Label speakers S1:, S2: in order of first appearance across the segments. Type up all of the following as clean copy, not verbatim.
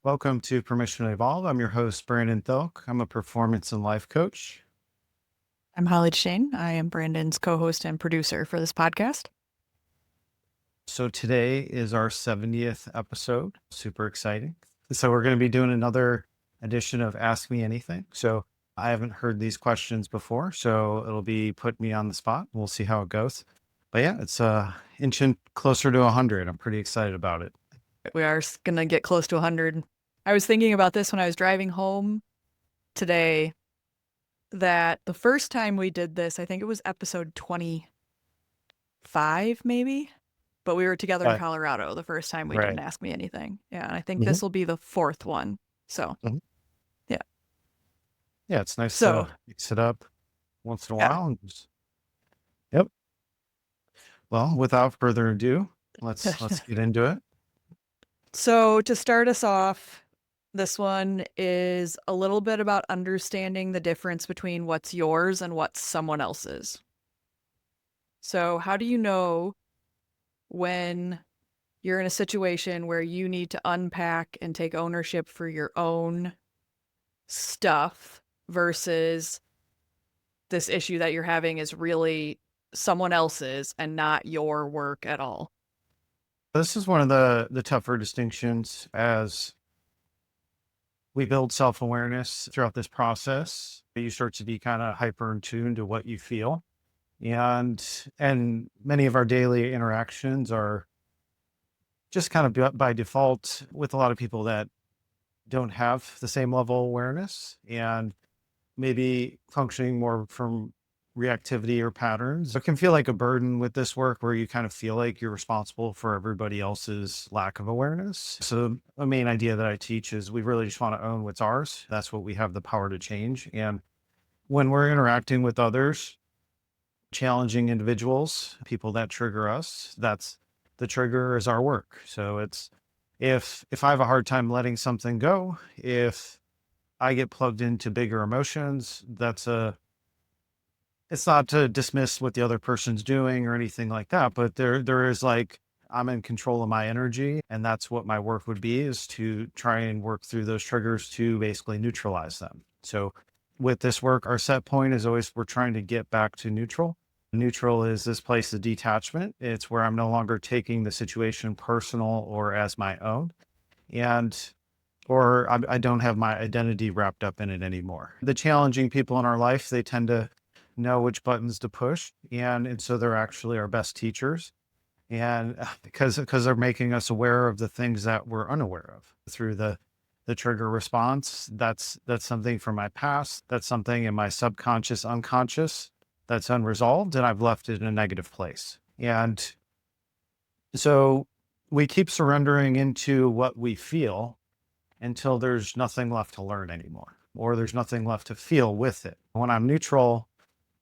S1: Welcome to Permission to Evolve. I'm your host, Brandon Thielk. I'm a performance and life coach.
S2: I'm Holly Deschenes. I am Brandon's co-host and producer for this podcast.
S1: So today is our 70th episode. Super exciting. So we're going to be doing another edition of Ask Me Anything. So I haven't heard these questions before, so it'll be put me on the spot. We'll see how it goes. But yeah, it's inching closer to 100. I'm pretty excited about it.
S2: We are going to get close to 100. I was thinking about this when I was driving home today, that the first time we did this, I think it was episode 25, maybe, but we were together in
S1: Uh,
S2: Colorado the first time we didn't
S1: right.
S2: ask me anything. Yeah, and I think
S1: Mhm.
S2: this will be the fourth one. So,
S1: Mhm.
S2: yeah.
S1: Yeah, it's nice
S2: So,
S1: to mix it up once in a
S2: yeah.
S1: while. Yep. Well, without further ado, let's get into it.
S2: So, to start us off, this one is a little bit about understanding the difference between what's yours and what's someone else's. So, how do you know when you're in a situation where you need to unpack and take ownership for your own stuff versus this issue that you're having is really someone else's and not your work at all?
S1: This is one of the tougher distinctions as we build self-awareness throughout this process. You start to be kind of hyper in tune to what you feel. And many of our daily interactions are just kind of by default with a lot of people that don't have the same level of awareness and maybe functioning more from reactivity or patterns. It can feel like a burden with this work where you kind of feel like you're responsible for everybody else's lack of awareness. So the main idea that I teach is we really just want to own what's ours. That's what we have the power to change. And when we're interacting with others, challenging individuals, people that trigger us, that's the trigger is our work. So it's if I have a hard time letting something go, if I get plugged into bigger emotions, it's not to dismiss what the other person's doing or anything like that, but there is like I'm in control of my energy, and that's what my work would be, is to try and work through those triggers to basically neutralize them. So with this work, our set point is always we're trying to get back to neutral. Neutral is this place of detachment. It's where I'm no longer taking the situation personal or as my own. And or I don't have my identity wrapped up in it anymore. The challenging people in our life, they tend to know which buttons to push, and so they're actually our best teachers. And because they're making us aware of the things that we're unaware of through the trigger response. That's something from my past. That's something in my subconscious, unconscious that's unresolved, and I've left it in a negative place. And so we keep surrendering into what we feel until there's nothing left to learn anymore, or there's nothing left to feel with it. When I'm neutral,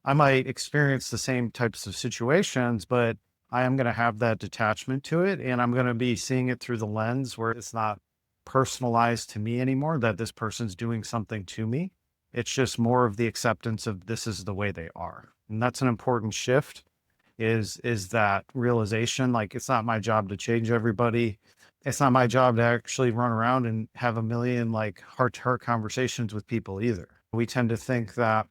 S1: I might experience the same types of situations, but I am going to have that detachment to it. And I'm going to be seeing it through the lens where it's not personalized to me anymore, that this person's doing something to me. It's just more of the acceptance of this is the way they are. And that's an important shift, is that realization. Like, it's not my job to change everybody. It's not my job to actually run around and have a million like heart to heart conversations with people either. We tend to think that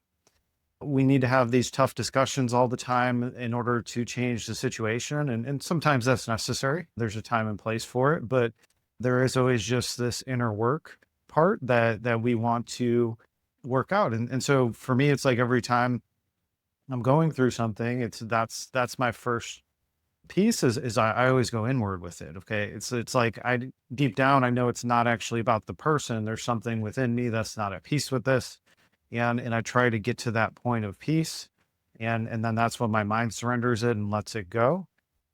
S1: we need to have these tough discussions all the time in order to change the situation. And sometimes that's necessary. There's a time and place for it, but there is always just this inner work part that we want to work out. And so for me, it's like every time I'm going through something, that's my first piece is I always go inward with it. Okay. It's like deep down, I know it's not actually about the person. There's something within me that's not at peace with this. And I try to get to that point of peace. And then that's when my mind surrenders it and lets it go.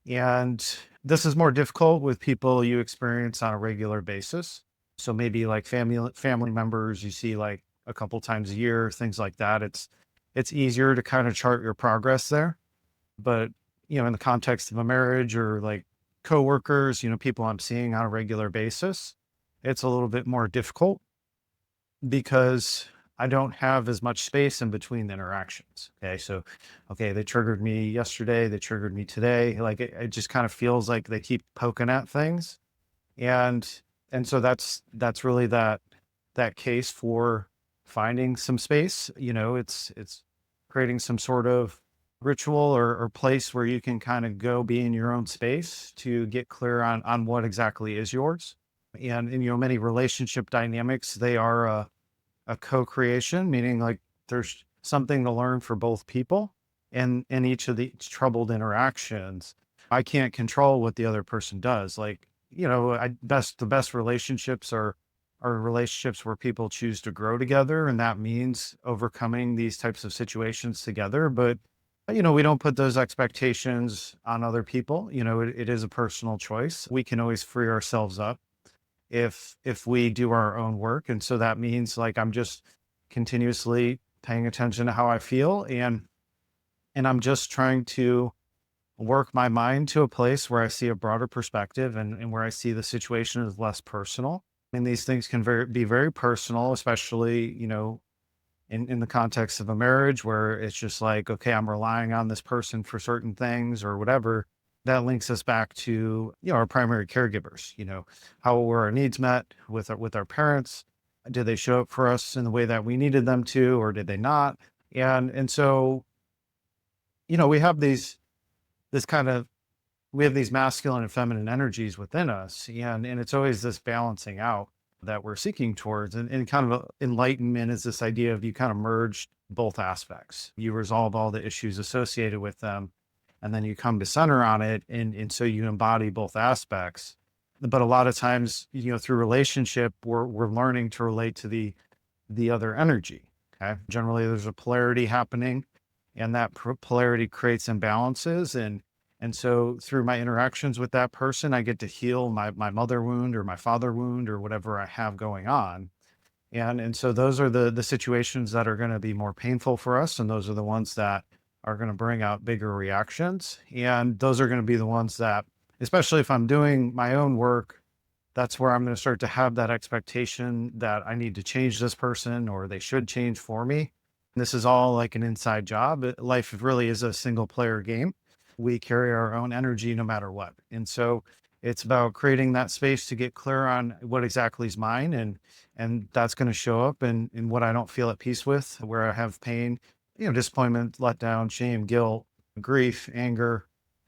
S1: And this is more difficult with people you experience on a regular basis. So maybe like family members you see like a couple times a year, things like that. It's easier to kind of chart your progress there. But in the context of a marriage or like coworkers, people I'm seeing on a regular basis, it's a little bit more difficult because I don't have as much space in between the interactions. Okay. So, okay, they triggered me yesterday, they triggered me today. Like it just kind of feels like they keep poking at things. And And so that's really that case for finding some space. It's creating some sort of ritual or place where you can kind of go be in your own space to get clear on what exactly is yours. And many relationship dynamics, they are a co-creation, meaning like there's something to learn for both people. And in each of the troubled interactions, I can't control what the other person does. Like, the best relationships are relationships where people choose to grow together, and that means overcoming these types of situations together. But we don't put those expectations on other people. It is a personal choice. We can always free ourselves up if we do our own work. And so that means like I'm just continuously paying attention to how I feel, and I'm just trying to work my mind to a place where I see a broader perspective, and where I see the situation as less personal. And these things can be very personal, especially, in the context of a marriage where it's just like, okay, I'm relying on this person for certain things or whatever. That links us back to, our primary caregivers. How were our needs met with our parents? Did they show up for us in the way that we needed them to, or did they not? And so, we have this kind of we have these masculine and feminine energies within us, and it's always this balancing out that we're seeking towards. And kind of enlightenment is this idea of you kind of merge both aspects. You resolve all the issues associated with them, and then you come to center on it, and so you embody both aspects. But a lot of times, through relationship, we're learning to relate to the other energy. Okay, generally there's a polarity happening, and that polarity creates imbalances. And so through my interactions with that person, I get to heal my mother wound or my father wound or whatever I have going on. And so those are the situations that are going to be more painful for us. And those are the ones that are going to bring out bigger reactions. And those are going to be the ones that, especially if I'm doing my own work, that's where I'm going to start to have that expectation that I need to change this person or they should change for me. This is all like an inside job. Life really is a single player game. We carry our own energy no matter what. And so it's about creating that space to get clear on what exactly is mine. And that's going to show up in what I don't feel at peace with, where I have pain, disappointment, letdown, shame, guilt, grief, anger,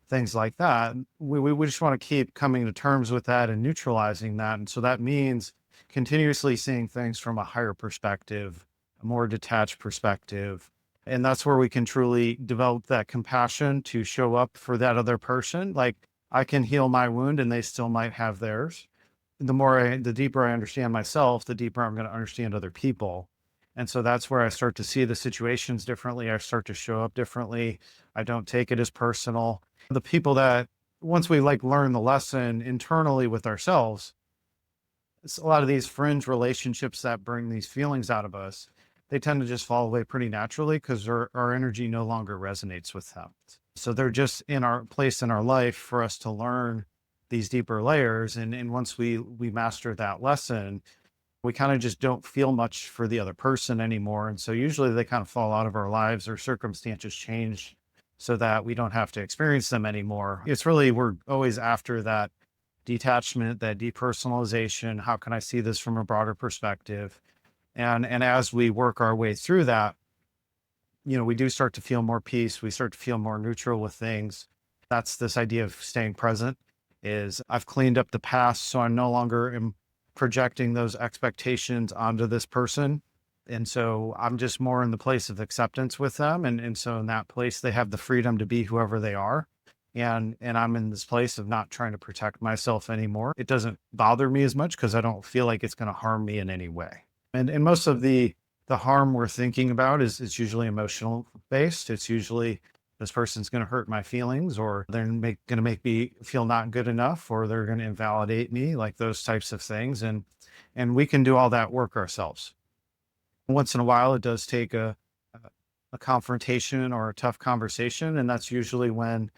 S1: things like that. We just want to keep coming to terms with that and neutralizing that. And so that means continuously seeing things from a higher perspective, a more detached perspective. And that's where we can truly develop that compassion to show up for that other person. Like, I can heal my wound and they still might have theirs. The deeper I understand myself, the deeper I'm going to understand other people. And so that's where I start to see the situations differently. I start to show up differently. I don't take it as personal. The people that, once we like learn the lesson internally with ourselves, it's a lot of these fringe relationships that bring these feelings out of us, they tend to just fall away pretty naturally because our energy no longer resonates with them. So they're just in our place in our life for us to learn these deeper layers. And once we master that lesson, we kind of just don't feel much for the other person anymore. And so usually they kind of fall out of our lives, or circumstances change so that we don't have to experience them anymore. It's really, we're always after that detachment, that depersonalization. How can I see this from a broader perspective? And as we work our way through that, we do start to feel more peace. We start to feel more neutral with things. That's this idea of staying present. Is I've cleaned up the past, so I no longer am projecting those expectations onto this person. And so I'm just more in the place of acceptance with them. And so in that place, they have the freedom to be whoever they are. And I'm in this place of not trying to protect myself anymore. It doesn't bother me as much because I don't feel like it's going to harm me in any way. And most of the harm we're thinking about is usually emotional based. It's usually, this person's going to hurt my feelings, or they're going to make me feel not good enough, or they're going to invalidate me, like those types of things. And we can do all that work ourselves. Once in a while, it does take a confrontation or a tough conversation. And that's usually when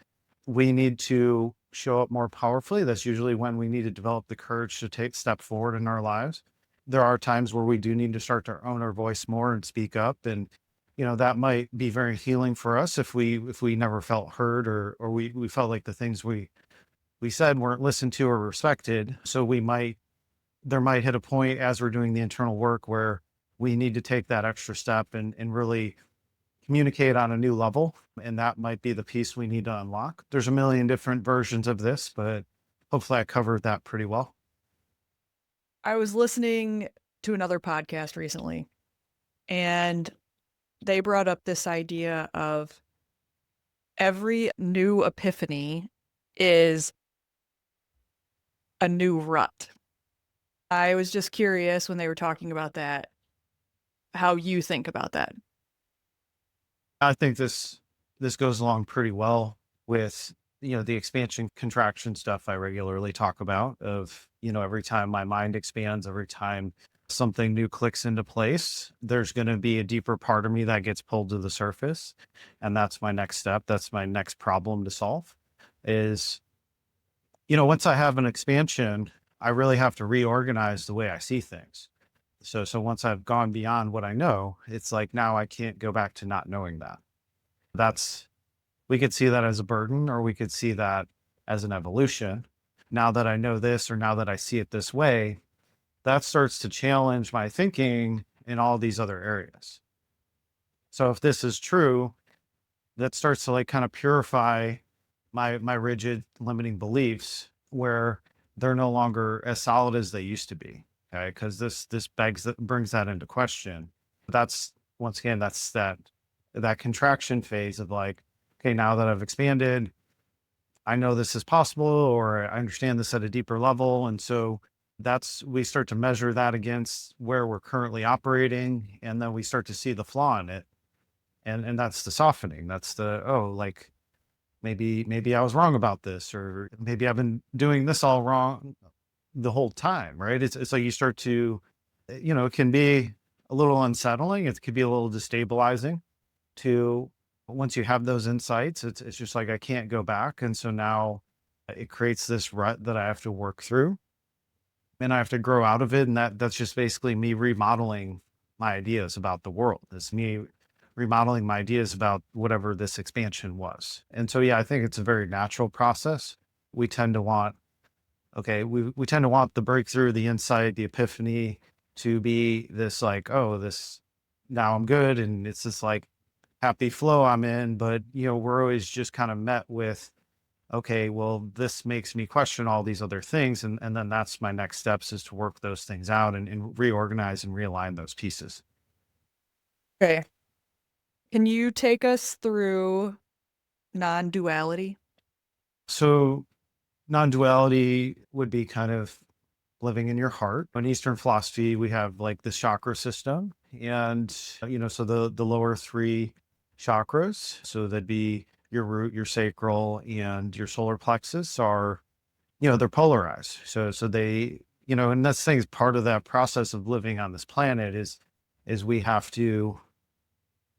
S1: we need to show up more powerfully. That's usually when we need to develop the courage to take step forward in our lives. There are times where we do need to start to own our voice more and speak up. And, that might be very healing for us if we never felt heard, or we felt like the things we said weren't listened to or respected. So we might there might hit a point as we're doing the internal work where we need to take that extra step and really communicate on a new level. And that might be the piece we need to unlock. There's a million different versions of this, but hopefully I covered that pretty well.
S2: I was listening to another podcast recently, and they brought up this idea of every new epiphany is a new rut. I was just curious when they were talking about that, how you think about that.
S1: I think this goes along pretty well with the expansion contraction stuff I regularly talk about of every time my mind expands, every time something new clicks into place, there's going to be a deeper part of me that gets pulled to the surface, and that's my next step. That's my next problem to solve. Is once I have an expansion, I really have to reorganize the way I see things. So once I've gone beyond what I know, it's like now I can't go back to not knowing that. That's We could see that as a burden, or we could see that as an evolution. Now that I know this, or now that I see it this way, that starts to challenge my thinking in all these other areas. So if this is true, that starts to like kind of purify my rigid limiting beliefs where they're no longer as solid as they used to be. Okay. Because this brings that into question. That's once again, that's that contraction phase of like, okay, now that I've expanded, I know this is possible, or I understand this at a deeper level. And so we start to measure that against where we're currently operating. And then we start to see the flaw in it. And that's the softening. That's like maybe I was wrong about this, or maybe I've been doing this all wrong the whole time. Right. It's like you start to, it can be a little unsettling. It could be a little destabilizing to once you have those insights, it's just like I can't go back. And so now it creates this rut that I have to work through, and I have to grow out of it. And that's just basically me remodeling my ideas about the world. It's me remodeling my ideas about whatever this expansion was. And so yeah, I think it's a very natural process. We tend to want we tend to want the breakthrough, the insight, the epiphany to be this like, oh, this now I'm good, and it's this like happy flow I'm in. But we're always just kind of met with, okay, well, this makes me question all these other things. And then that's my next steps, is to work those things out and reorganize and realign those pieces.
S2: Okay. Can you take us through non-duality?
S1: So non-duality would be kind of living in your heart. In Eastern philosophy, we have like the chakra system, and so the lower three chakras, so that'd be your root, your sacral, and your solar plexus, are they're polarized. So they and that's the thing, is part of that process of living on this planet is we have to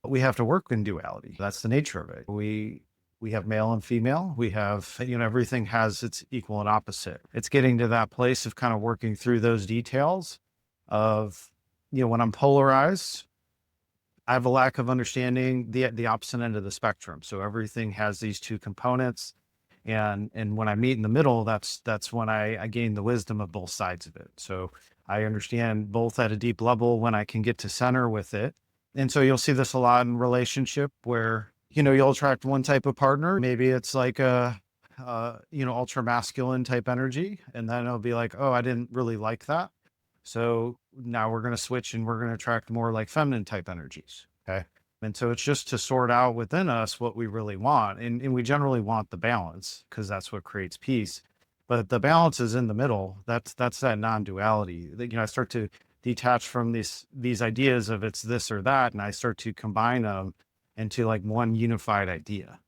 S1: work in duality. That's the nature of it. We have male and female. We have, everything has its equal and opposite. It's getting to that place of kind of working through those details of, when I'm polarized, I have a lack of understanding the opposite end of the spectrum. So everything has these two components. And when I meet in the middle, that's when I gain the wisdom of both sides of it. So I understand both at a deep level when I can get to center with it. And so you'll see this a lot in relationship where, you'll attract one type of partner. Maybe it's like a, ultra masculine type energy. And then it'll be like, oh, I didn't really like that. So now we're going to switch and we're going to attract more like feminine type energies. Okay. And so it's just to sort out within us what we really want. And we generally want the balance, because that's what creates peace. But the balance is in the middle. That's that non-duality. I start to detach from these ideas of it's this or that, and I start to combine them into like one unified idea.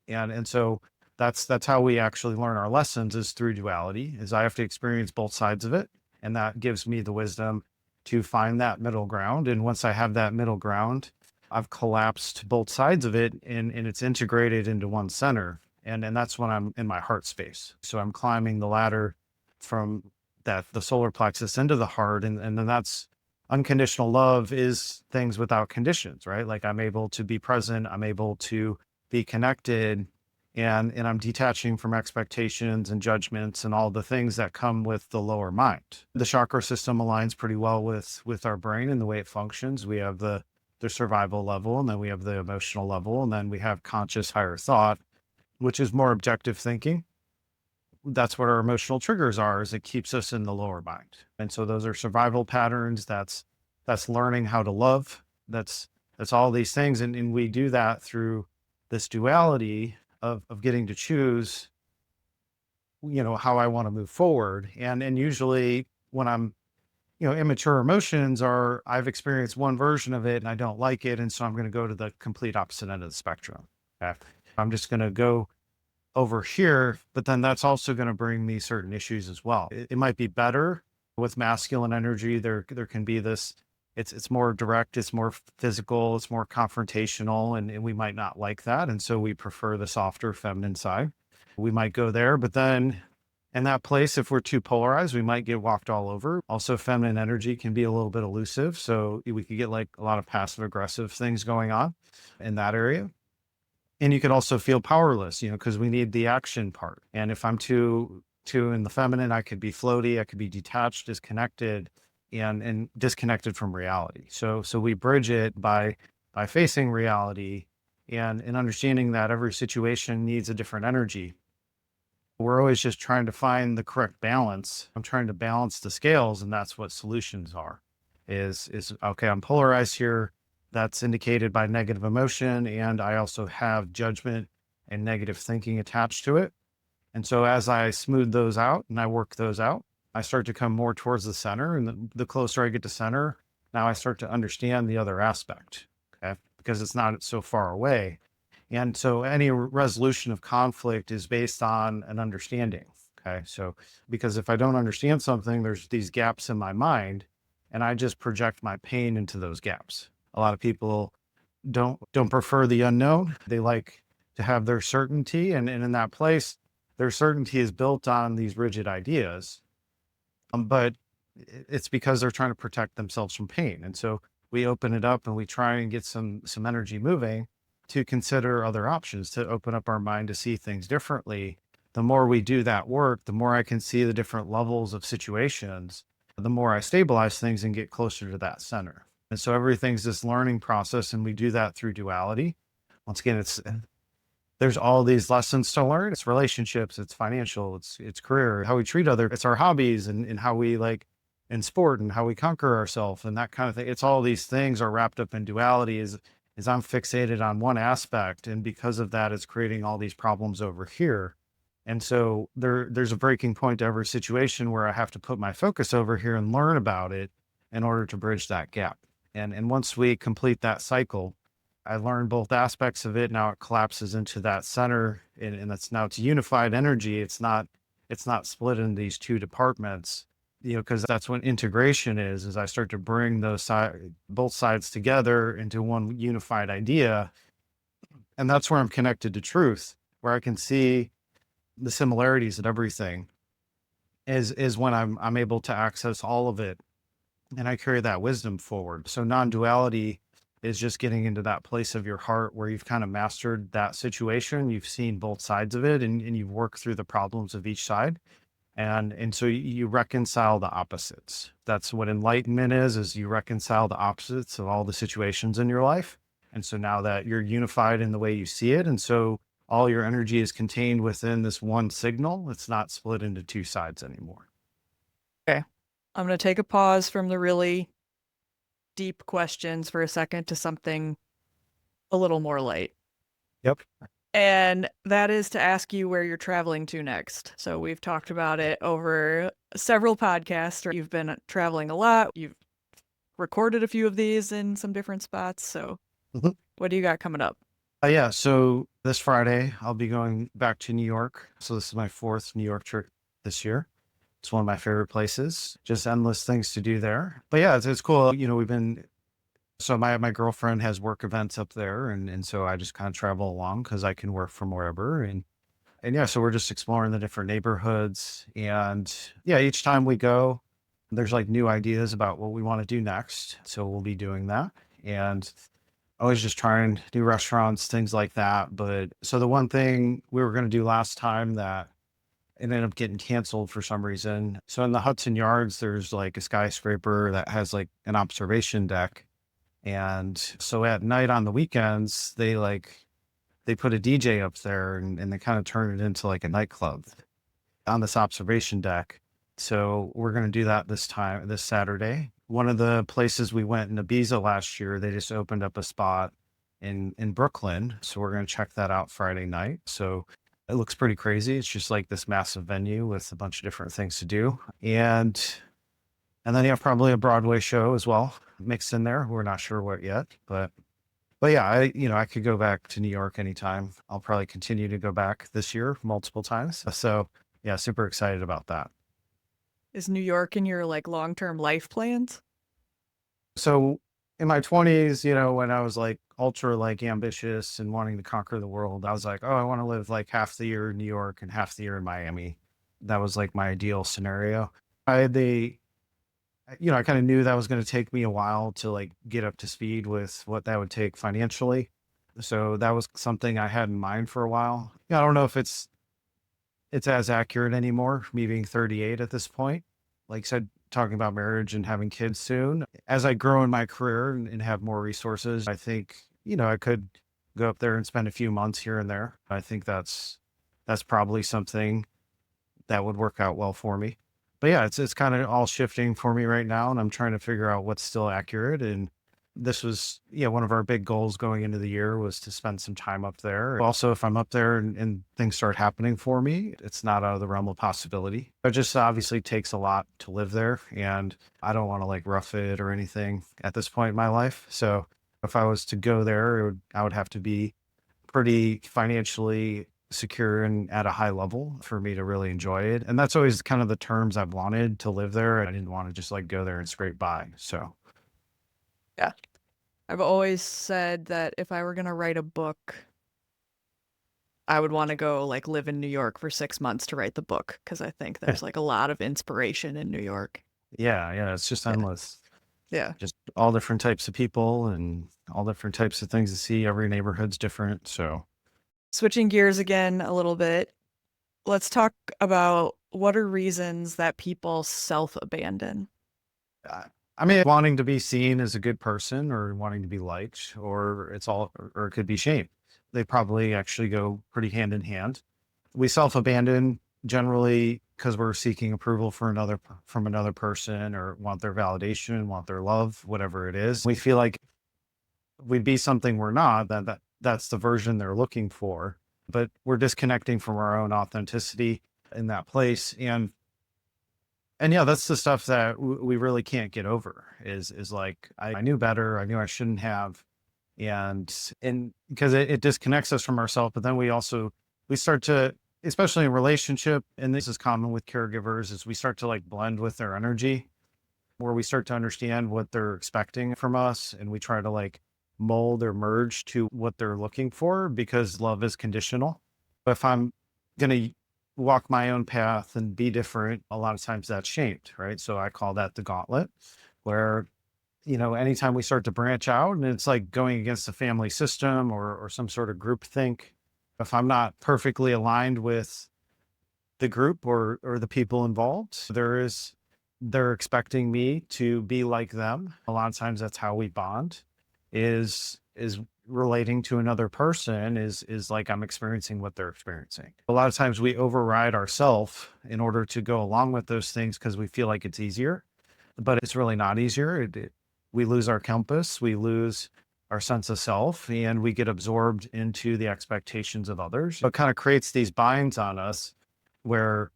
S1: And so that's how we actually learn our lessons, is through duality. Is I have to experience both sides of it, and that gives me the wisdom to find that middle ground. And once I have that middle ground, I've collapsed both sides of it, and it's integrated into one center. And that's when I'm in my heart space. So I'm climbing the ladder from the solar plexus into the heart. And then that's unconditional love, is things without conditions, right? Like I'm able to be present. I'm able to be connected. and I'm detaching from expectations and judgments and all the things that come with the lower mind. The chakra system aligns pretty well with our brain and the way it functions. We have the survival level, and then we have the emotional level, and then we have conscious higher thought, which is more objective thinking. That's what our emotional triggers are, is it keeps us in the lower mind. And so those are survival patterns. That's learning how to love. That's all these things. And we do that through this duality of getting to choose, how I want to move forward. And usually when I'm, immature emotions are, I've experienced one version of it and I don't like it. And so I'm going to go to the complete opposite end of the spectrum. Okay? I'm just going to go over here, but then that's also going to bring me certain issues as well. It might be better with masculine energy. There can be this, it's more direct, it's more physical, it's more confrontational, and we might not like that. And so we prefer the softer feminine side. We might go there, but then in that place, if we're too polarized, we might get walked all over. Also, feminine energy can be a little bit elusive. So we could get like a lot of passive aggressive things going on in that area. And you could also feel powerless, because we need the action part. And if I'm too in the feminine, I could be floaty, I could be detached, disconnected, and disconnected from reality. So we bridge it by facing reality and understanding that every situation needs a different energy. We're always just trying to find the correct balance. I'm trying to balance the scales, and that's what solutions are. Is okay, I'm polarized here. That's indicated by negative emotion, and I also have judgment and negative thinking attached to it. And so as I smooth those out and I work those out, I start to come more towards the center. And the closer I get to center, now I start to understand the other aspect, okay? Because it's not so far away. And so any resolution of conflict is based on an understanding, okay? So because if I don't understand something, there's these gaps in my mind, and I just project my pain into those gaps. A lot of people don't prefer the unknown. They like to have their certainty. And in that place, their certainty is built on these rigid ideas. But it's because they're trying to protect themselves from pain. And so we open it up and we try and get some energy moving to consider other options, to open up our mind to see things differently. The more we do that work, the more I can see the different levels of situations, the more I stabilize things and get closer to that center. And so everything's this learning process, and we do that through duality. Once again, there's all these lessons to learn. It's relationships, it's financial, it's career, how we treat it's our hobbies, and how we like in sport, and how we conquer ourselves, and that kind of thing. It's all these things are wrapped up in duality. Is I'm fixated on one aspect, and because of that, it's creating all these problems over here. And so there's a breaking point to every situation where I have to put my focus over here and learn about it in order to bridge that gap. And once we complete that cycle, I learn both aspects of it. Now it collapses into that center, and it's unified energy. It's not split into these two departments, because that's what integration is I start to bring both sides together into one unified idea. And that's where I'm connected to truth, where I can see the similarities in everything is when I'm able to access all of it, and I carry that wisdom forward. So non-duality is just getting into that place of your heart where you've kind of mastered that situation. You've seen both sides of it, and you've worked through the problems of each side. And so you reconcile the opposites. That's what enlightenment is you reconcile the opposites of all the situations in your life. And so now that you're unified in the way you see it, and so all your energy is contained within this one signal, it's not split into two sides anymore.
S2: Okay. I'm going to take a pause from the really deep questions for a second to something a little more light.
S1: Yep.
S2: And that is to ask you where you're traveling to next. So we've talked about it over several podcasts. You've been traveling a lot. You've recorded a few of these in some different spots. So what do you got coming up?
S1: Yeah. So this Friday, I'll be going back to New York. So this is my 4th New York trip this year. It's one of my favorite places. Just endless things to do there. But yeah, it's cool. So my girlfriend has work events up there, and so I just kind of travel along because I can work from wherever. And yeah, so we're just exploring the different neighborhoods. And yeah, each time we go, there's like new ideas about what we want to do next. So we'll be doing that. And always just trying new restaurants, things like that. But so the one thing we were going to do last time that it ended up getting canceled for some reason. So in the Hudson Yards, there's like a skyscraper that has like an observation deck. And so at night on the weekends, they put a DJ up there and they kind of turn it into like a nightclub on this observation deck. So we're going to do that this Saturday. One of the places we went in Ibiza last year, they just opened up a spot in Brooklyn. So we're going to check that out Friday night. So it looks pretty crazy. It's just like this massive venue with a bunch of different things to do. And then you have probably a Broadway show as well mixed in there. We're not sure what yet, but yeah, I could go back to New York anytime. I'll probably continue to go back this year multiple times. So yeah, super excited about that.
S2: Is New York in your like long-term life plans?
S1: So in my 20s, when I was like ultra like ambitious and wanting to conquer the world, I was like, oh, I want to live like half the year in New York and half the year in Miami. That was like my ideal scenario. I had I kind of knew that was going to take me a while to like get up to speed with what that would take financially. So that was something I had in mind for a while. Yeah, I don't know if it's as accurate anymore, me being 38 at this point. Like I said, talking about marriage and having kids soon. As I grow in my career and have more resources, I think, I could go up there and spend a few months here and there. I think that's probably something that would work out well for me. But yeah, it's kind of all shifting for me right now, and I'm trying to figure out what's still accurate. And this was, yeah, one of our big goals going into the year was to spend some time up there. Also, if I'm up there and things start happening for me, it's not out of the realm of possibility. It just obviously takes a lot to live there, and I don't want to like rough it or anything at this point in my life. So if I was to go there, I would have to be pretty financially secure and at a high level for me to really enjoy it. And that's always kind of the terms I've wanted to live there. I didn't want to just like go there and scrape by. So
S2: Yeah. I've always said that if I were going to write a book, I would want to go like live in New York for 6 months to write the book because I think there's like a lot of inspiration in New York.
S1: yeah, it's just
S2: Yeah.
S1: endless.
S2: Yeah.
S1: Just all different types of people and all different types of things to see. Every neighborhood's different. So
S2: Switching gears again a little bit, let's talk about what are reasons that people self-abandon.
S1: uh, I mean, wanting to be seen as a good person or wanting to be liked, or it could be shame. They probably actually go pretty hand in hand. We self-abandon generally because we're seeking approval from another person or want their validation, want their love, whatever it is. We feel like we'd be something we're not, that's the version they're looking for. But we're disconnecting from our own authenticity in that place. And yeah, that's the stuff that we really can't get over is like, I knew better. I knew I shouldn't have. And because it disconnects us from ourselves, but then we start to, especially in relationship, and this is common with caregivers, is we start to like blend with their energy, where we start to understand what they're expecting from us. And we try to like mold or merge to what they're looking for because love is conditional. But if I'm going to walk my own path and be different, a lot of times that's shamed, right? So I call that the gauntlet, where anytime we start to branch out and it's like going against the family system or some sort of group think, if I'm not perfectly aligned with the group or the people involved, they're expecting me to be like them. A lot of times that's how we bond is relating to another person is like I'm experiencing what they're experiencing. A lot of times we override ourselves in order to go along with those things because we feel like it's easier, but it's really not easier. We lose our compass, we lose our sense of self, and we get absorbed into the expectations of others. So it kind of creates these binds on us where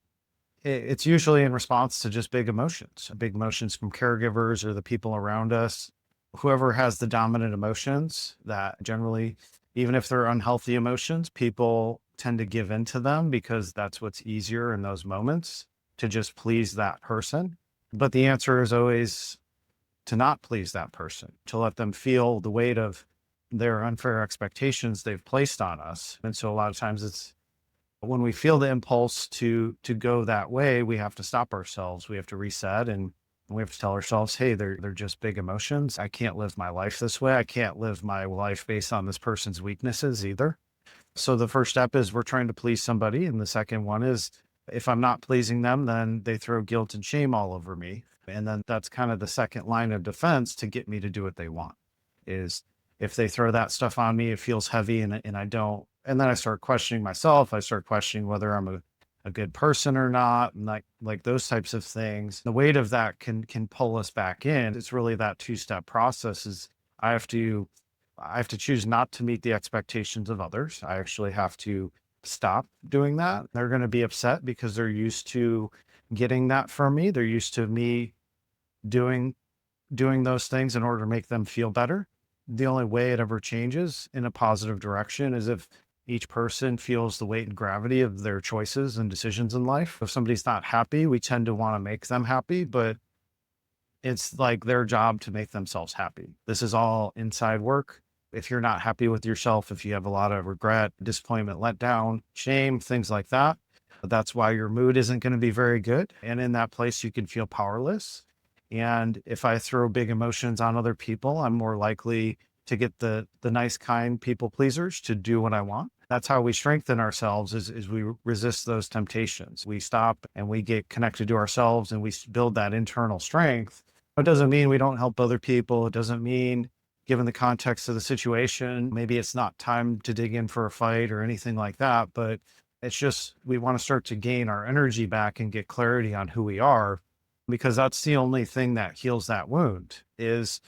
S1: it's usually in response to just big emotions from caregivers or the people around us. Whoever has the dominant emotions, that generally, even if they're unhealthy emotions, people tend to give into them because that's what's easier in those moments, to just please that person. But the answer is always to not please that person, to let them feel the weight of their unfair expectations they've placed on us. And so a lot of times it's when we feel the impulse to go that way, we have to stop ourselves. We have to reset We have to tell ourselves, hey, they're just big emotions. I can't live my life this way. I can't live my life based on this person's weaknesses either. So the first step is we're trying to please somebody. And the second one is if I'm not pleasing them, then they throw guilt and shame all over me. And then that's kind of the second line of defense to get me to do what they want is if they throw that stuff on me, it feels heavy and I don't. And then I start questioning myself. I start questioning whether I'm a good person or not, and like those types of things. The weight of that can pull us back in. It's really that two-step process is I have to I have to choose not to meet the expectations of others. I actually have to stop doing that. They're going to be upset because they're used to getting that from me. They're used to me doing those things in order to make them feel better. The only way it ever changes in a positive direction is if each person feels the weight and gravity of their choices and decisions in life. If somebody's not happy, we tend to want to make them happy, but it's like their job to make themselves happy. This is all inside work. If you're not happy with yourself, if you have a lot of regret, disappointment, letdown, shame, things like that, that's why your mood isn't going to be very good. And in that place, you can feel powerless. And if I throw big emotions on other people, I'm more likely to get the nice, kind people pleasers to do what I want. That's how we strengthen ourselves is we resist those temptations. We stop and we get connected to ourselves and we build that internal strength. It doesn't mean we don't help other people. It doesn't mean, given the context of the situation, maybe it's not time to dig in for a fight or anything like that. But it's just we want to start to gain our energy back and get clarity on who we are, because that's the only thing that heals that wound is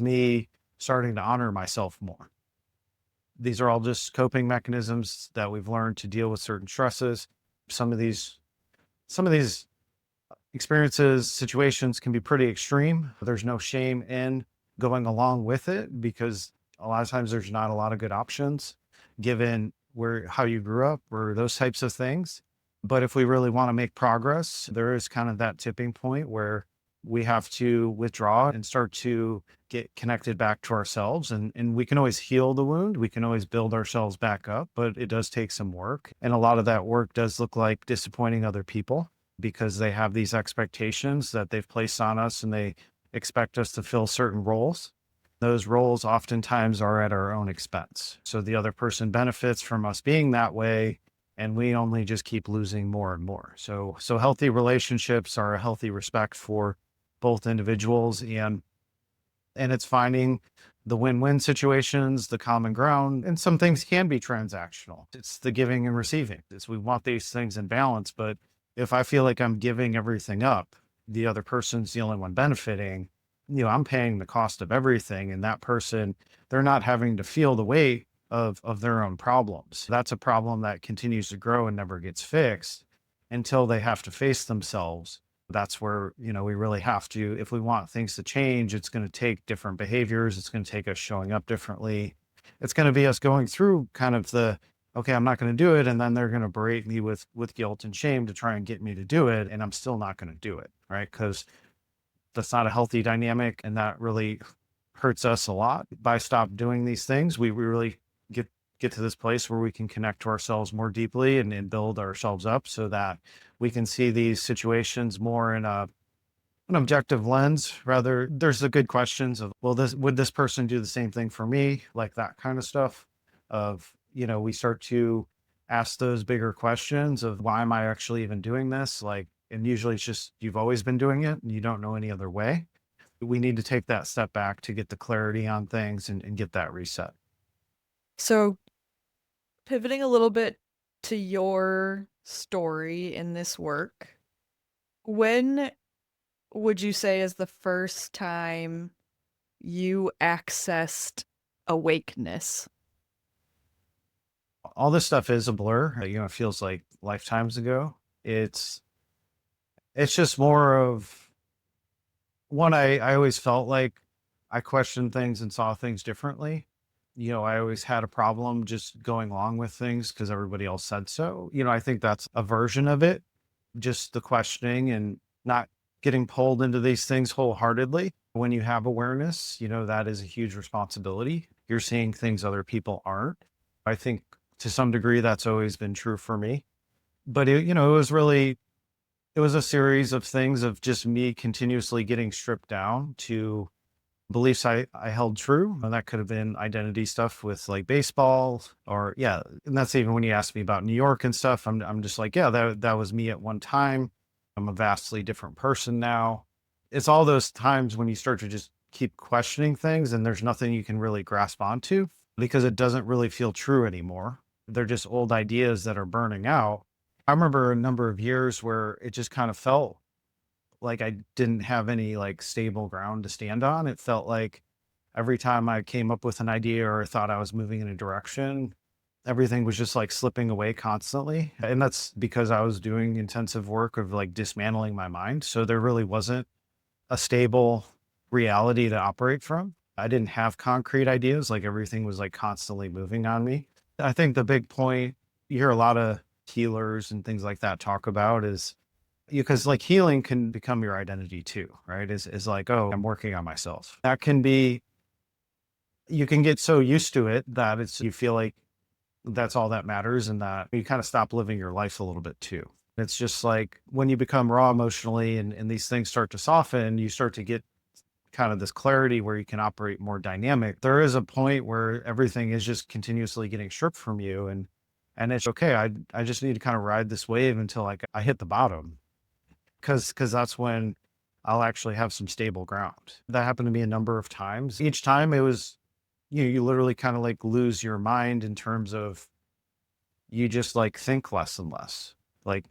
S1: me starting to honor myself more. These are all just coping mechanisms that we've learned to deal with certain stresses. Some of these experiences, situations can be pretty extreme. There's no shame in going along with it because a lot of times there's not a lot of good options given how you grew up or those types of things. But if we really want to make progress, there is kind of that tipping point where we have to withdraw and start to get connected back to ourselves. And we can always heal the wound. We can always build ourselves back up, but it does take some work. And a lot of that work does look like disappointing other people because they have these expectations that they've placed on us and they expect us to fill certain roles. Those roles oftentimes are at our own expense. So the other person benefits from us being that way, and we only just keep losing more and more. So healthy relationships are a healthy respect for both individuals, and it's finding the win-win situations, the common ground, and some things can be transactional. It's the giving and receiving. We want these things in balance, but if I feel like I'm giving everything up, the other person's the only one benefiting, I'm paying the cost of everything, and that person, they're not having to feel the weight of their own problems. That's a problem that continues to grow and never gets fixed until they have to face themselves. That's where, we really have to, if we want things to change, it's going to take different behaviors. It's going to take us showing up differently. It's going to be us going through kind of okay, I'm not going to do it. And then they're going to berate me with guilt and shame to try and get me to do it. And I'm still not going to do it. Right. Because that's not a healthy dynamic. And that really hurts us a lot. By stop doing these things, we really get to this place where we can connect to ourselves more deeply and build ourselves up so that we can see these situations more in an objective lens. Rather, there's the good questions of, well, would this person do the same thing for me? Like that kind of stuff of, we start to ask those bigger questions of why am I actually even doing this? Like, and usually it's just, you've always been doing it and you don't know any other way. We need to take that step back to get the clarity on things and get that reset.
S2: So, pivoting a little bit to your story in this work, when would you say is the first time you accessed awakeness?
S1: All this stuff is a blur. It feels like lifetimes ago. It's just more of one. I always felt like I questioned things and saw things differently. I always had a problem just going along with things because everybody else said so. I think that's a version of it, just the questioning and not getting pulled into these things wholeheartedly. When you have awareness, that is a huge responsibility. You're seeing things other people aren't. I think to some degree that's always been true for me. But it was really It was a series of things of just me continuously getting stripped down to beliefs I held true. And that could have been identity stuff with like baseball or yeah. And that's even when you asked me about New York and stuff. I'm just like, yeah, that was me at one time. I'm a vastly different person now. It's all those times when you start to just keep questioning things and there's nothing you can really grasp onto because it doesn't really feel true anymore. They're just old ideas that are burning out. I remember a number of years where it just kind of felt like I didn't have any like stable ground to stand on. It felt like every time I came up with an idea or thought I was moving in a direction, everything was just like slipping away constantly. And that's because I was doing intensive work of like dismantling my mind. So there really wasn't a stable reality to operate from. I didn't have concrete ideas, like everything was like constantly moving on me. I think the big point you hear a lot of healers and things like that talk about is because like healing can become your identity too, right? Is like, oh, I'm working on myself. That can be, you can get so used to it that it's, you feel like that's all that matters and that you kind of stop living your life a little bit too. It's just like when you become raw emotionally and these things start to soften, you start to get kind of this clarity where you can operate more dynamic. There is a point where everything is just continuously getting stripped from you and it's okay. I just need to kind of ride this wave until like I hit the bottom because that's when I'll actually have some stable ground. That happened to me a number of times. Each time it was, you literally kind of like lose your mind in terms of you just like think less and less. Like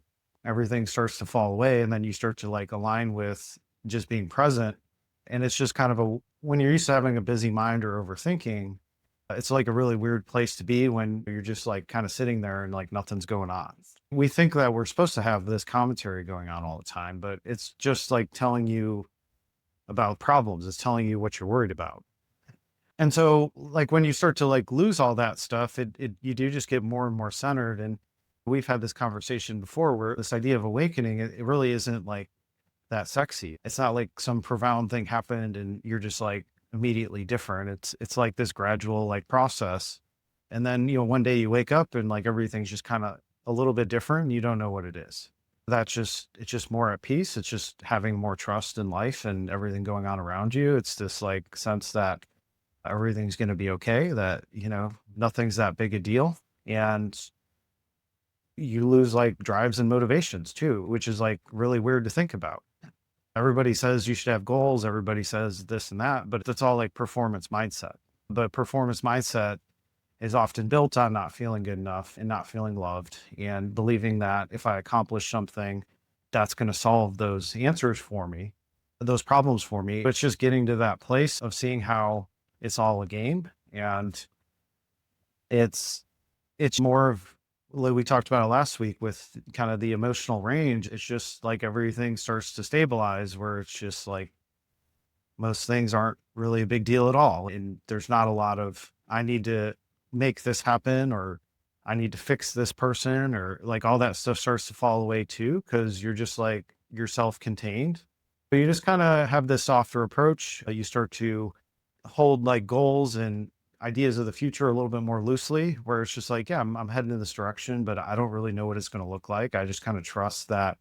S1: everything starts to fall away and then you start to like align with just being present. And it's just kind of a, when you're used to having a busy mind or overthinking, it's like a really weird place to be when you're just like kind of sitting there and like nothing's going on. We think that we're supposed to have this commentary going on all the time, but it's just like telling you about problems. It's telling you what you're worried about. And so like when you start to like lose all that stuff, it you do just get more and more centered. And we've had this conversation before where this idea of awakening, it really isn't like that sexy. It's not like some profound thing happened and you're just like immediately different. It's like this gradual like process. And then, one day you wake up and like everything's just kind of a little bit different. And you don't know what it is. It's just more at peace. It's just having more trust in life and everything going on around you. It's this like sense that everything's going to be okay, that, nothing's that big a deal. And you lose like drives and motivations too, which is like really weird to think about. Everybody says you should have goals. Everybody says this and that, but it's all like performance mindset. But performance mindset is often built on not feeling good enough and not feeling loved and believing that if I accomplish something, that's going to solve those answers for me, those problems for me. But it's just getting to that place of seeing how it's all a game. And it's, it's more of like we talked about it last week with kind of the emotional range. It's just like everything starts to stabilize where it's just like most things aren't really a big deal at all. And there's not a lot of, I need to make this happen or I need to fix this person or like all that stuff starts to fall away too. Cause you're just like, you're self-contained, but you just kind of have this softer approach. You start to hold like goals and ideas of the future a little bit more loosely, where it's just like, yeah, I'm heading in this direction, but I don't really know what it's going to look like. I just kind of trust that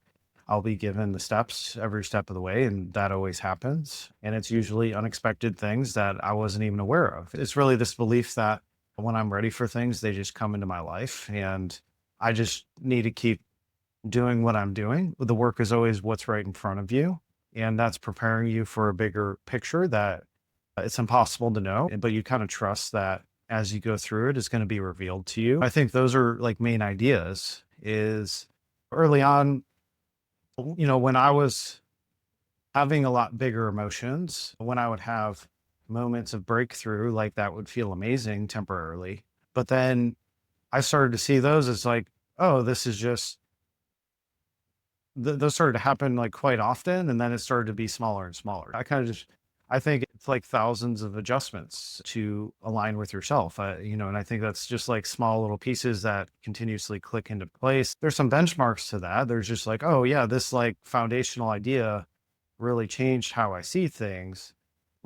S1: I'll be given the steps every step of the way. And that always happens. And it's usually unexpected things that I wasn't even aware of. It's really this belief that when I'm ready for things, they just come into my life and I just need to keep doing what I'm doing. The work is always what's right in front of you. And that's preparing you for a bigger picture that it's impossible to know, but you kind of trust that as you go through it, it's going to be revealed to you. I think those are like main ideas is early on, when I was having a lot bigger emotions, when I would have moments of breakthrough, like that would feel amazing temporarily. But then I started to see those as like, oh, this is just, those started to happen like quite often. And then it started to be smaller and smaller. I think it's like thousands of adjustments to align with yourself, and I think that's just like small little pieces that continuously click into place. There's some benchmarks to that. There's just like, oh yeah, this like foundational idea really changed how I see things.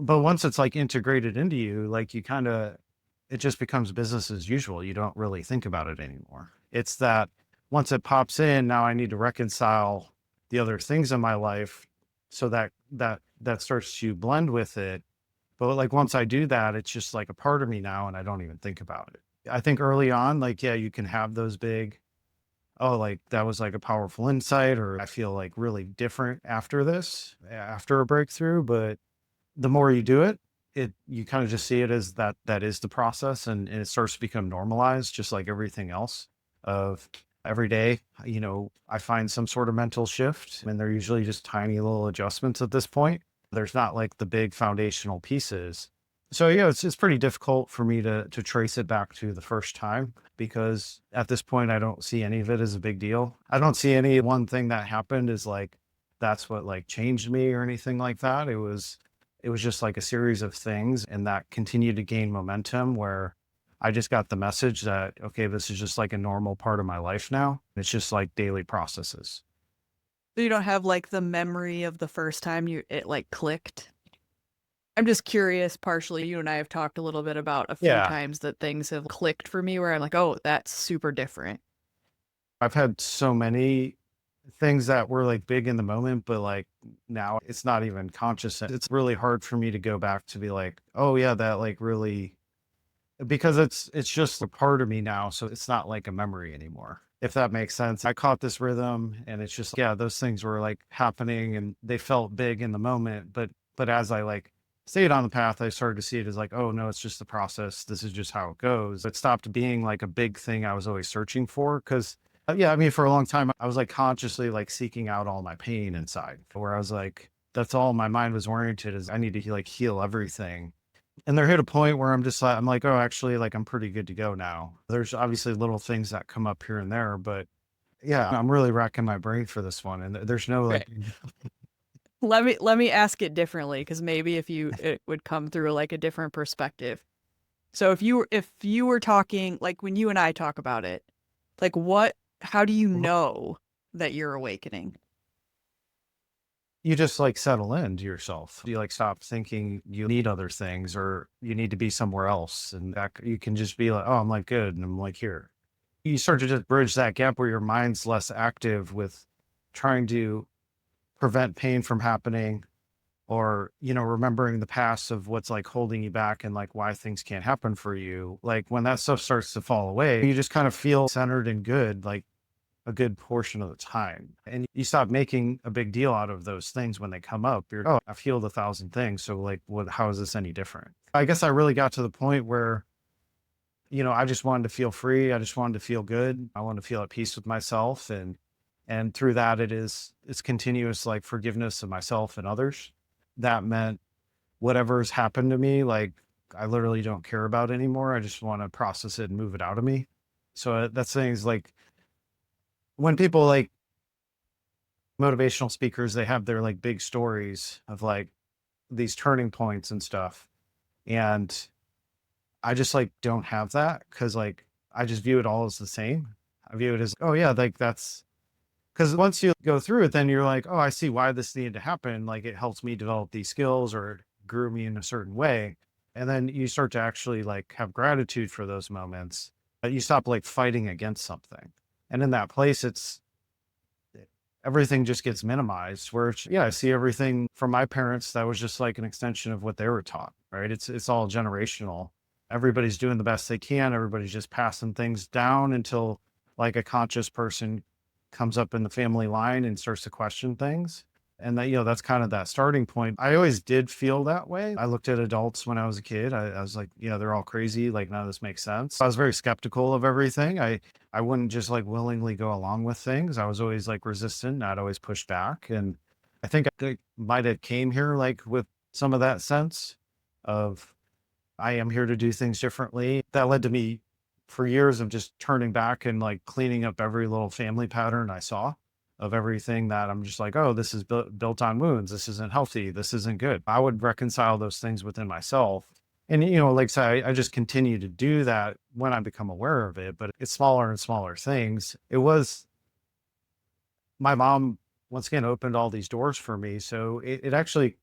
S1: But once it's like integrated into you, like it just becomes business as usual. You don't really think about it anymore. It's that once it pops in, now I need to reconcile the other things in my life, so that starts to blend with it. But like once I do that, it's just like a part of me now and I don't even think about it. I think early on, like, yeah, you can have those big, oh, like that was like a powerful insight, or I feel like really different after this, after a breakthrough. But the more you do it, you kind of just see it as that is the process, and it starts to become normalized, just like everything else of every day. I find some sort of mental shift, and they're usually just tiny little adjustments at this point. There's not like the big foundational pieces. So yeah, it's pretty difficult for me to trace it back to the first time, because at this point I don't see any of it as a big deal. I don't see any one thing that happened as like that's what like changed me or anything like that. It was just like a series of things, and that continued to gain momentum where I just got the message that, okay, this is just like a normal part of my life now. It's just like daily processes.
S2: So you don't have like the memory of the first time it like clicked? I'm just curious, partially. You and I have talked a little bit about a few
S1: Yeah.
S2: times that things have clicked for me where I'm like, oh, that's super different.
S1: I've had so many things that were like big in the moment, but like now it's not even conscious. It's really hard for me to go back to be like, oh yeah, that like really, because it's just a part of me now. So it's not like a memory anymore, if that makes sense. I caught this rhythm and it's just, yeah, those things were like happening and they felt big in the moment. But as I like stayed on the path, I started to see it as like, oh no, it's just the process. This is just how it goes. It stopped being like a big thing I was always searching for. Cause yeah, I mean, for a long time, I was like consciously like seeking out all my pain inside, where I was like, that's all my mind was oriented is I need to like heal everything. And there hit a point where I'm like, oh, actually, like I'm pretty good to go now. There's obviously little things that come up here and there, but yeah, I'm really racking my brain for this one. And there's no
S2: Right.
S1: like,
S2: Let me ask it differently, because maybe it would come through like a different perspective. So if you were talking like when you and I talk about it, like how do you know that you're awakening?
S1: you just like settle into yourself. You like stop thinking you need other things or you need to be somewhere else. And that you can just be like, oh, I'm like good. And I'm like here. You start to just bridge that gap where your mind's less active with trying to prevent pain from happening, or remembering the past of what's like holding you back and like why things can't happen for you. Like when that stuff starts to fall away, you just kind of feel centered and good like a good portion of the time, and you stop making a big deal out of those things when they come up. You're, oh, I've healed 1,000 things, so like how is this any different? I guess I really got to the point where I just wanted to feel free. I just wanted to feel good. I wanted to feel at peace with myself, and through that it's continuous like forgiveness of myself and others. That meant whatever's happened to me, like I literally don't care about anymore. I just want to process it and move it out of me. So that's things like when people like motivational speakers, they have their like big stories of like these turning points and stuff. And I just like don't have that, because like I just view it all as the same. I view it as, oh yeah, like that's because once you go through it, then you're like, oh, I see why this needed to happen. Like it helps me develop these skills or it grew me in a certain way. And then you start to actually like have gratitude for those moments. You stop like fighting against something. And in that place, everything just gets minimized, where yeah, I see everything from my parents that was just like an extension of what they were taught, right? It's all generational. Everybody's doing the best they can. Everybody's just passing things down until like a conscious person comes up in the family line and starts to question things. And that, that's kind of that starting point. I always did feel that way. I looked at adults when I was a kid. I was like, yeah, they're all crazy. Like none of this makes sense. I was very skeptical of everything. I wouldn't just like willingly go along with things. I was always like resistant, not always pushed back. And I think I might have came here like with some of that sense of I am here to do things differently. That led to me for years of just turning back and like cleaning up every little family pattern I saw of everything that I'm just like, oh, this is built on wounds. This isn't healthy. This isn't good. I would reconcile those things within myself. And, like I say, I just continue to do that when I become aware of it, but it's smaller and smaller things. It was my mom, once again, opened all these doors for me. So it actually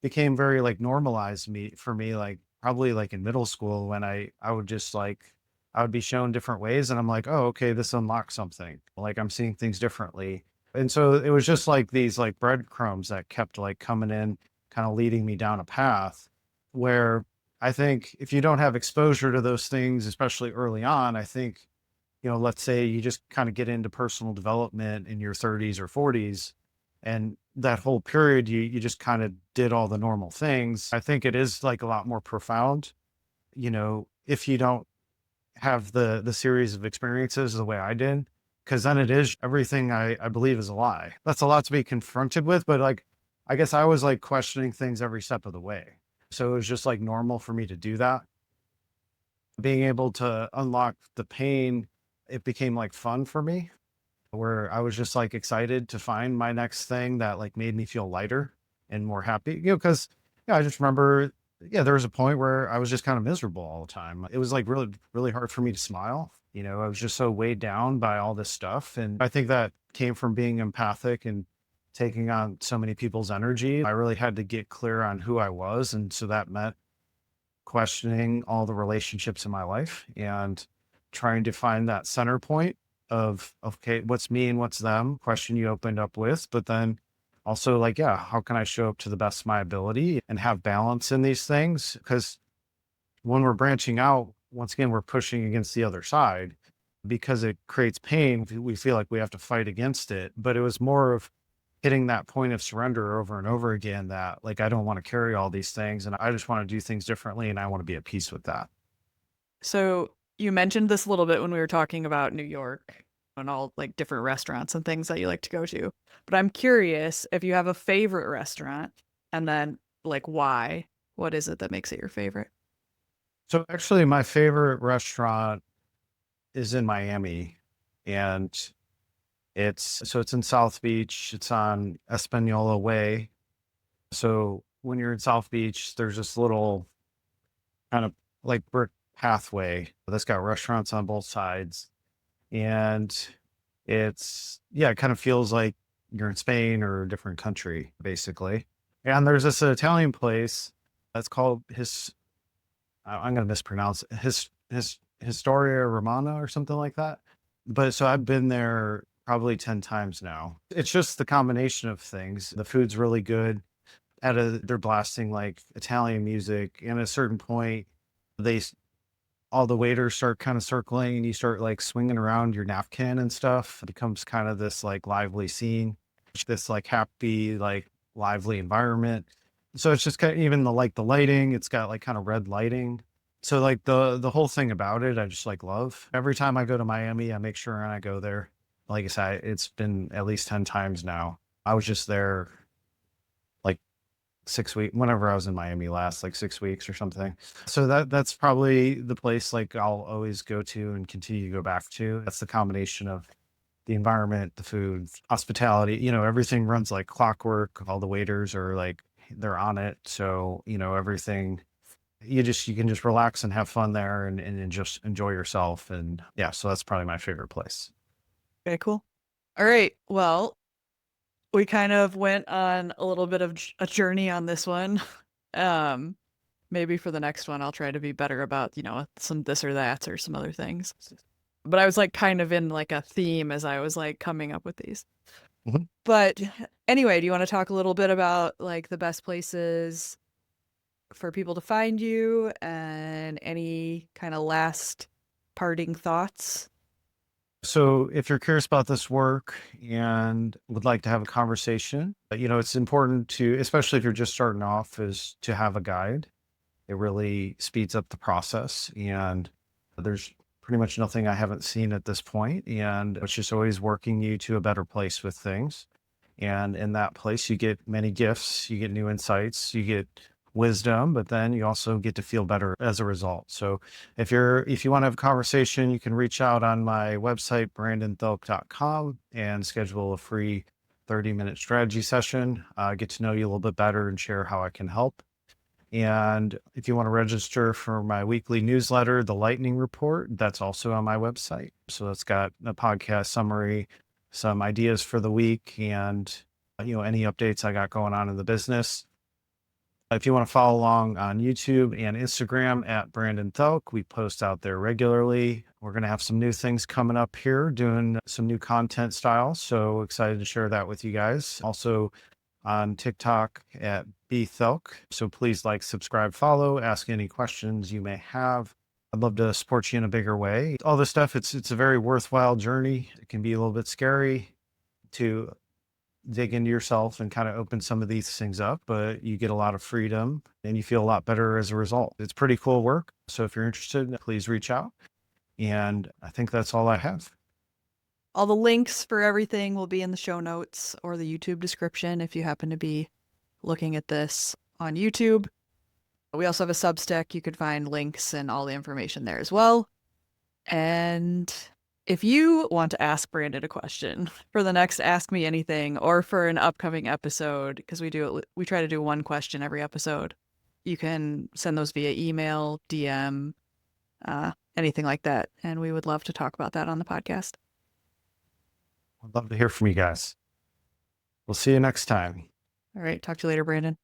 S1: became very like normalized for me, like probably like in middle school when I would just like, I would be shown different ways and I'm like, oh, okay, this unlocks something. Like I'm seeing things differently. And so it was just like these like breadcrumbs that kept like coming in, kind of leading me down a path where I think if you don't have exposure to those things, especially early on, I think, let's say you just kind of get into personal development in your 30s or 40s, and that whole period you just kind of did all the normal things. I think it is like a lot more profound, if you don't have the series of experiences the way I did, because then it is everything I believe is a lie. That's a lot to be confronted with, but like I guess I was like questioning things every step of the way. So it was just like normal for me to do that. Being able to unlock the pain, it became like fun for me, where I was just like excited to find my next thing that like made me feel lighter and more happy. Because I just remember, there was a point where I was just kind of miserable all the time. It was like really, really hard for me to smile. I was just so weighed down by all this stuff. And I think that came from being empathic and taking on so many people's energy. I really had to get clear on who I was. And so that meant questioning all the relationships in my life and trying to find that center point of, okay, what's me and what's them, question you opened up with, but then also like, yeah, how can I show up to the best of my ability and have balance in these things? Because when we're branching out, once again, we're pushing against the other side because it creates pain. We feel like we have to fight against it, but it was more of hitting that point of surrender over and over again, that like, I don't want to carry all these things and I just want to do things differently. And I want to be at peace with that.
S2: So you mentioned this a little bit when we were talking about New York and all like different restaurants and things that you like to go to. But I'm curious if you have a favorite restaurant and then like why? What is it that makes it your favorite?
S1: So actually my favorite restaurant is in Miami, and it's in South Beach. It's on Espanola Way. So when you're in South Beach, there's this little kind of like brick pathway that's got restaurants on both sides. And it kind of feels like you're in Spain or a different country, basically. And there's this Italian place that's called I'm going to mispronounce it, Historia Romana or something like that. But so I've been there probably 10 times now. It's just the combination of things. The food's really good. They're blasting like Italian music. And at a certain point, they all the waiters start kind of circling and you start like swinging around your napkin and stuff. It becomes kind of this like lively scene, this like happy, like lively environment. So it's just kind of even the lighting, it's got like kind of red lighting. So like the whole thing about it, I just like love. Every time I go to Miami, I make sure and I go there. Like I said, it's been at least 10 times now. I was just there like 6 weeks, whenever I was in Miami last, like 6 weeks or something. So that's probably the place like I'll always go to and continue to go back to. That's the combination of the environment, the food, hospitality, everything runs like clockwork. All the waiters are like, they're on it. So, everything, you can just relax and have fun there and just enjoy yourself. And yeah, so that's probably my favorite place.
S2: Okay, cool. All right. Well, we kind of went on a little bit of a journey on this one. Um, maybe for the next one, I'll try to be better about, some this or that or some other things. But I was like kind of in like a theme as I was like coming up with these.
S1: Mhm.
S2: But anyway, do you want to talk a little bit about like the best places for people to find you and any kind of last parting thoughts?
S1: So if you're curious about this work and would like to have a conversation, it's important to, especially if you're just starting off, is to have a guide. It really speeds up the process. And there's pretty much nothing I haven't seen at this point. And it's just always working you to a better place with things. And in that place, you get many gifts, you get new insights, you get wisdom, but then you also get to feel better as a result. So if you want to have a conversation, you can reach out on my website, brandonthielk.com, and schedule a free 30-minute strategy session, get to know you a little bit better and share how I can help. And if you want to register for my weekly newsletter, The Lightning Report, that's also on my website. So it's got a podcast summary, some ideas for the week, and any updates I got going on in the business. If you want to follow along on YouTube and Instagram at Brandon Thielk, we post out there regularly. We're going to have some new things coming up here, doing some new content styles. So excited to share that with you guys. Also on TikTok at Thielk. So please like, subscribe, follow, ask any questions you may have. I'd love to support you in a bigger way. All this stuff, it's a very worthwhile journey. It can be a little bit scary to dig into yourself and kind of open some of these things up, but you get a lot of freedom and you feel a lot better as a result. It's pretty cool work. So if you're interested, please reach out. And I think that's all I have.
S2: All the links for everything will be in the show notes or the YouTube description if you happen to be looking at this on YouTube. We also have a Substack. You could find links and all the information there as well. And if you want to ask Brandon a question for the next Ask Me Anything or for an upcoming episode, because we try to do one question every episode, you can send those via email, DM, anything like that. And we would love to talk about that on the podcast.
S1: I'd love to hear from you guys. We'll see you next time.
S2: All right. Talk to you later, Brandon.